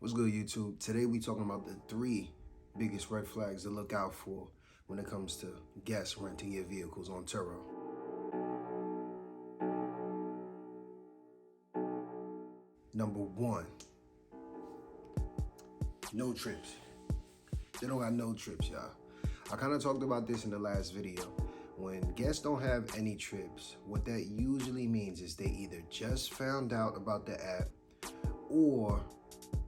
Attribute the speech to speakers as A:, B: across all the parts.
A: What's good, YouTube? Today we talking about the 3 biggest red flags to look out for when it comes to guests renting your vehicles on Turo. Number 1, no trips. They don't got no trips, y'all. I kind of talked about this in the last video. When guests don't have any trips, what that usually means is they either just found out about the app or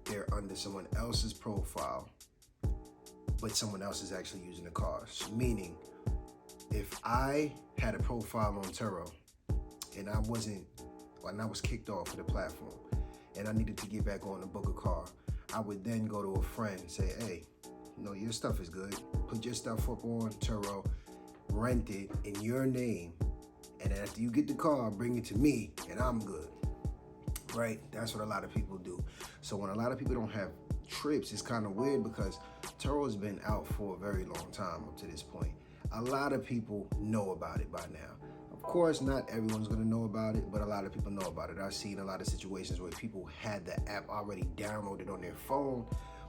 A: they're under someone else's profile, but someone else is actually using the cars. Meaning, if I had a profile on Turo and I was kicked off of the platform and I needed to get back on to book a car, I would then go to a friend and say, hey, your stuff is good. Put your stuff up on Turo, rent it in your name, and then after you get the car, bring it to me and I'm good. Right? That's what a lot of people do. So when a lot of people don't have trips, it's kind of weird because Turo's been out for a very long time up to this point. A lot of people know about it by now. Of course, not everyone's going to know about it, but a lot of people know about it. I've seen a lot of situations where people had the app already downloaded on their phone.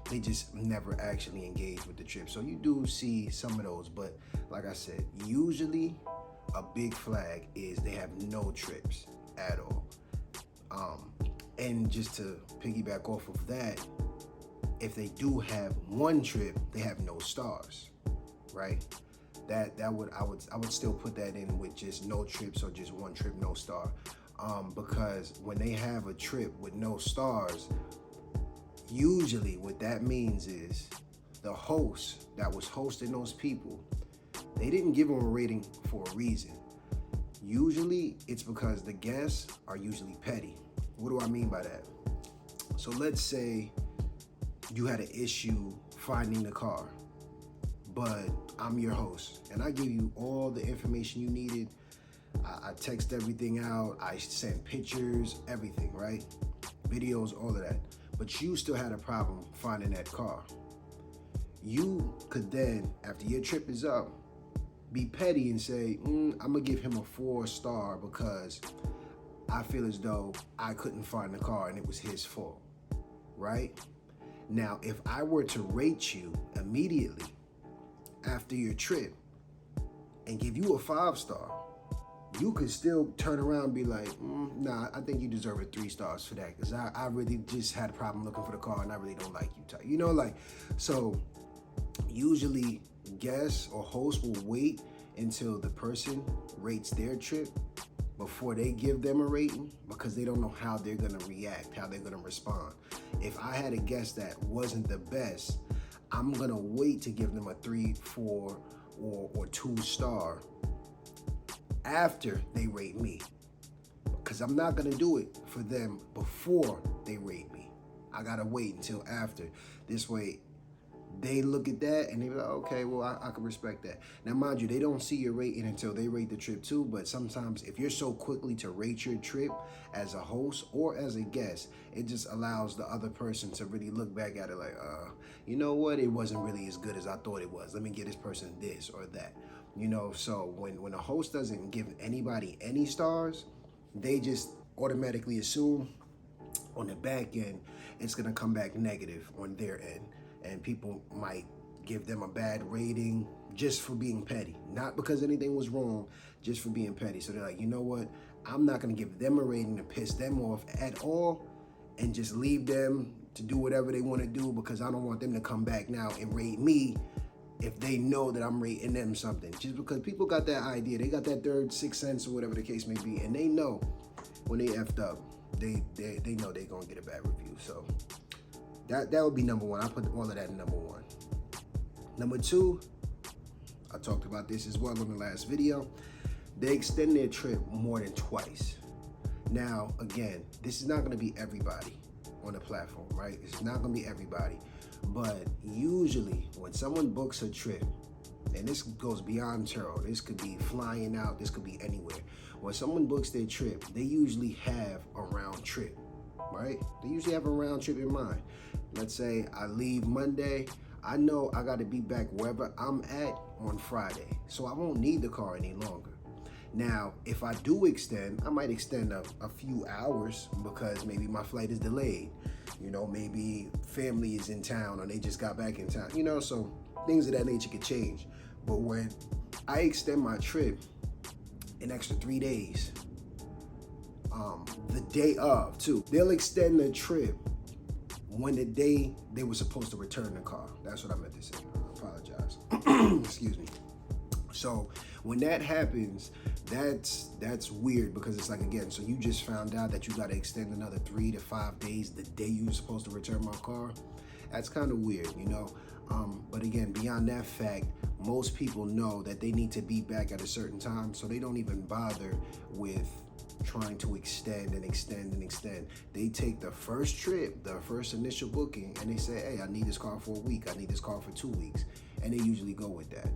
A: They just never actually engaged with the trip. So you do see some of those, but like I said, usually a big flag is they have no trips at all. And just to piggyback off of that, if they do have one trip, they have no stars, right? I would still put that in with just no trips or just one trip, no star. Because when they have a trip with no stars, usually what that means is the host that was hosting those people, they didn't give them a rating for a reason. Usually it's because the guests are usually petty. What do I mean by that? So let's say you had an issue finding the car, but I'm your host and I give you all the information you needed. I text everything out. I sent pictures, everything, right? Videos, all of that. But you still had a problem finding that car. You could then, after your trip is up, be petty and say, I'm gonna give him a 4-star because I feel as though I couldn't find the car and it was his fault, right? Now, if I were to rate you immediately after your trip and give you a 5-star, you could still turn around and be like, nah, I think you deserve a 3 stars for that because I really just had a problem looking for the car and I really don't like you. So usually guests or hosts will wait until the person rates their trip before they give them a rating because they don't know how they're gonna react, how they're gonna respond. If I had a guest that wasn't the best, I'm gonna wait to give them a 3, 4, or 2-star after they rate me, because I'm not gonna do it for them before they rate me. I gotta wait until after. This way they look at that and they be like, okay, well, I can respect that. Now, mind you, they don't see your rating until they rate the trip too, but sometimes if you're so quickly to rate your trip as a host or as a guest, it just allows the other person to really look back at it like, you know what, it wasn't really as good as I thought it was. Let me give this person this or that. So when a host doesn't give anybody any stars, they just automatically assume on the back end, it's gonna come back negative on their end. And people might give them a bad rating just for being petty. Not because anything was wrong, just for being petty. So they're like, you know what? I'm not gonna give them a rating to piss them off at all and just leave them to do whatever they wanna do because I don't want them to come back now and rate me if they know that I'm rating them something. Just because people got that idea, they got that third, sixth sense or whatever the case may be, and they know when they effed up, they know they're gonna get a bad review. So that would be number 1. I put all of that in number 1. Number 2, I talked about this as well in the last video. They extend their trip more than twice. Now, again, this is not gonna be everybody on the platform, right? It's not gonna be everybody. But usually when someone books a trip, and this goes beyond Turo, this could be flying out, this could be anywhere. When someone books their trip, they usually have a round trip, right? They usually have a round trip in mind. Let's say I leave Monday, I know I gotta be back wherever I'm at on Friday, so I won't need the car any longer. Now, if I do extend, I might extend a few hours because maybe my flight is delayed. You know, maybe family is in town or they just got back in town, you know, so things of that nature could change. But when I extend my trip an extra 3 days, the day of too, they'll extend the trip when the day they were supposed to return the car. That's what I meant to say. I apologize. Excuse me. So when that happens, that's weird because it's like, again, so you just found out that you got to extend another 3 to 5 days the day you were supposed to return my car. That's kind of weird, you know. But again, beyond that fact, most people know that they need to be back at a certain time, so they don't even bother with trying to extend and extend and extend. They take the first trip, the first initial booking, and they say, hey, I need this car for a week, I need this car for 2 weeks, and they usually go with that.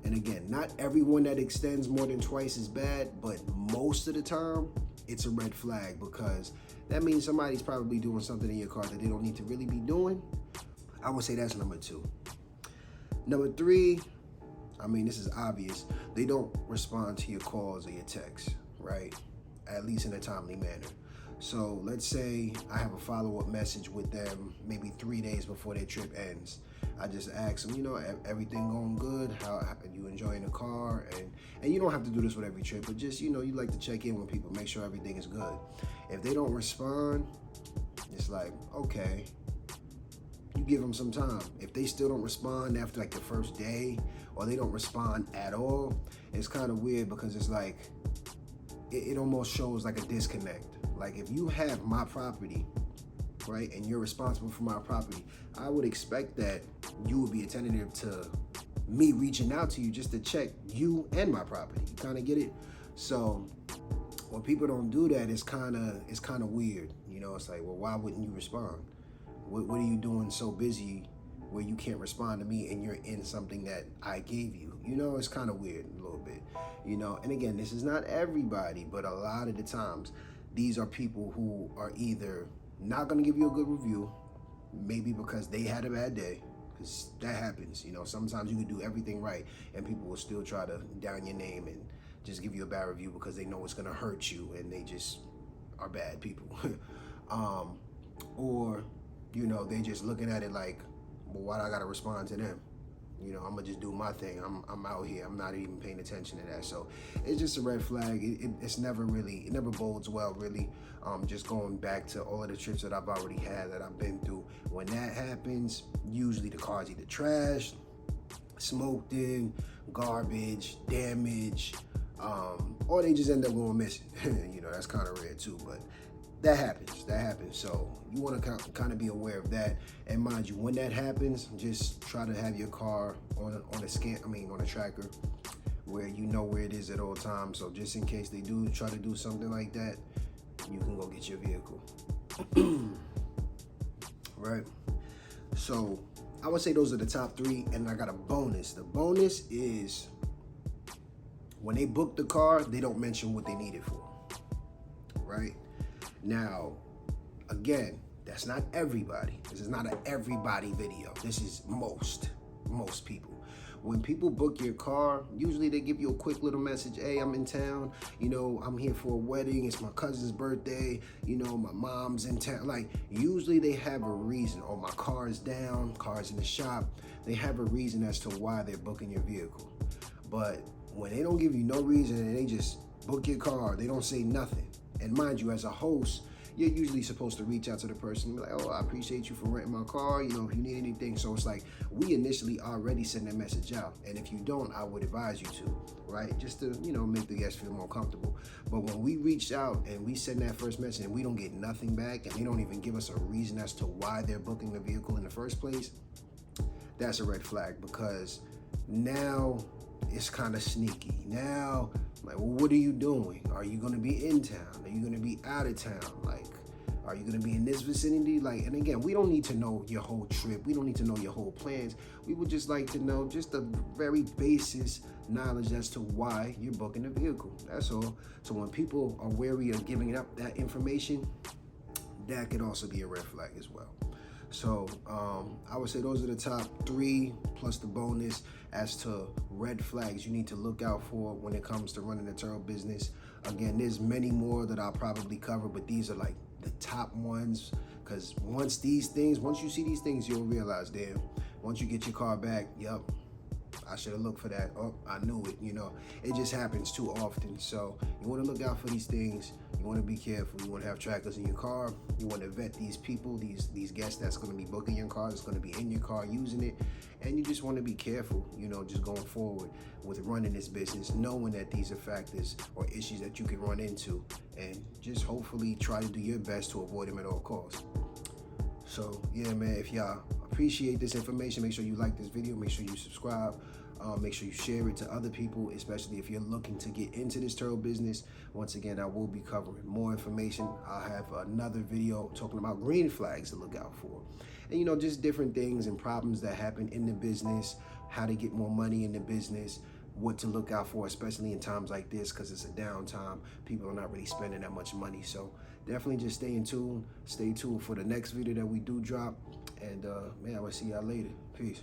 A: And again, not everyone that extends more than twice is bad, but most of the time, it's a red flag because that means somebody's probably doing something in your car that they don't need to really be doing. I would say that's number 2. Number 3, I mean, this is obvious. They don't respond to your calls or your texts, right? At least in a timely manner. So let's say I have a follow-up message with them maybe 3 days before their trip ends. I just ask them, you know, everything going good? How you enjoying the car? And you don't have to do this with every trip, but just, you know, you like to check in with people, make sure everything is good. If they don't respond, it's like, okay, you give them some time. If they still don't respond after like the first day, or they don't respond at all, it's kind of weird because it's like, it almost shows like a disconnect. Like if you have my property, right, and you're responsible for my property, I would expect that you would be attentive to me reaching out to you just to check you and my property. You kind of get it? So when people don't do that, it's kind of weird. You know, it's like, well, why wouldn't you respond? What are you doing so busy where you can't respond to me and you're in something that I gave you? You know, it's kind of weird a little bit, you know. And again, this is not everybody, but a lot of the times, these are people who are either not going to give you a good review, maybe because they had a bad day, because that happens. You know, sometimes you can do everything right and people will still try to down your name and just give you a bad review because they know it's going to hurt you and they just are bad people. Or, you know, they just looking at it like, well, why do I got to respond to them? You know, I'm gonna just do my thing. I'm out here. I'm not even paying attention to that. So it's just a red flag. It never bodes well, really. Just going back to all of the trips that I've already had, that I've been through. When that happens, usually the car's either trashed, smoked in, garbage, damaged, or they just end up going missing. You know, that's kind of rare too, but that happens. So you want to kind of be aware of that. And mind you, when that happens, just try to have your car on a tracker where you know where it is at all times. So just in case they do try to do something like that, you can go get your vehicle. Right? So I would say those are the top 3, and I got a bonus. The bonus is when they book the car, they don't mention what they need it for. Right? Now, again, that's not everybody. This is not an everybody video. This is most people. When people book your car, usually they give you a quick little message. Hey, I'm in town. You know, I'm here for a wedding. It's my cousin's birthday. You know, my mom's in town. Like, usually they have a reason. Oh, my car is down. Car's in the shop. They have a reason as to why they're booking your vehicle. But when they don't give you no reason and they just book your car, they don't say nothing. And mind you, as a host, you're usually supposed to reach out to the person and be like, oh, I appreciate you for renting my car, you know, if you need anything. So it's like, we initially already send that message out. And if you don't, I would advise you to, right? Just to, you know, make the guest feel more comfortable. But when we reach out and we send that first message and we don't get nothing back, and they don't even give us a reason as to why they're booking the vehicle in the first place, that's a red flag, because now it's kind of sneaky. Now, like, well, what are you doing? Are you going to be in town? Are you going to be out of town? Like, are you going to be in this vicinity? Like, and again, we don't need to know your whole trip. We don't need to know your whole plans. We would just like to know just the very basis knowledge as to why you're booking the vehicle. That's all. So when people are wary of giving up that information, that could also be a red flag as well. So I would say those are the top 3 plus the bonus as to red flags you need to look out for when it comes to running a Turo business. Again, there's many more that I'll probably cover, but these are like the top ones, because once you see these things, you'll realize, damn, once you get your car back, yep, I should have looked for that. Oh, I knew it. It just happens too often. So you want to look out for these things. You want to be careful. You want to have trackers in your car. You want to vet these people, these guests that's going to be booking your car, that's going to be in your car using it. And you just want to be careful, just going forward with running this business, knowing that these are factors or issues that you can run into, and just hopefully try to do your best to avoid them at all costs. So yeah, man, if y'all appreciate this information, make sure you like this video, make sure you subscribe, make sure you share it to other people, especially if you're looking to get into this Turo business. Once again, I will be covering more information. I'll have another video talking about green flags to look out for, and just different things and problems that happen in the business, how to get more money in the business, what to look out for, especially in times like this, because it's a downtime. People are not really spending that much money. So definitely just stay tuned for the next video that we do drop. And man, I will see y'all later. Peace.